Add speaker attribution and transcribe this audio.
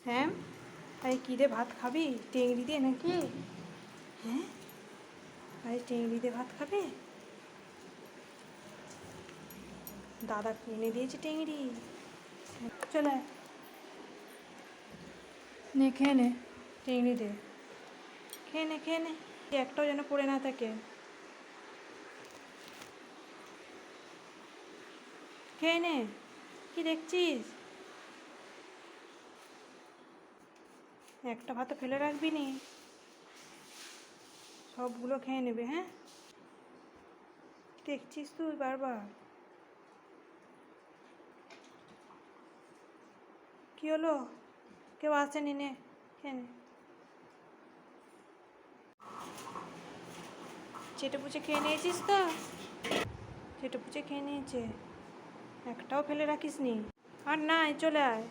Speaker 1: হ্যাঁ, আরে কী রে, ভাত খাবি টেংরি দিয়ে নাকি? হ্যাঁ, আরে টেংরি দিয়ে ভাত খাবে? দাদা এনে দিয়েছে টেংরি। চলে নে, খেয়ে নে টেংরি দে, খেয়ে নে খেয়ে নে, একটাও যেন পড়ে না থাকে। খেয়ে নে, কি দেখছিস? একটা ভাতও ফেলে রাখবি নি, সবগুলো খেয়ে নেবে। হ্যাঁ, দেখছিস তুই বারবার। কী হলো? কেউ আসেনি, নে খেয়ে নে। চেটে পুচে খেয়ে নিয়েছিস তো? চেটে পুচে খেয়ে নিয়েছে, একটাও ফেলে রাখিস নি। আর নাই, চলে আয়।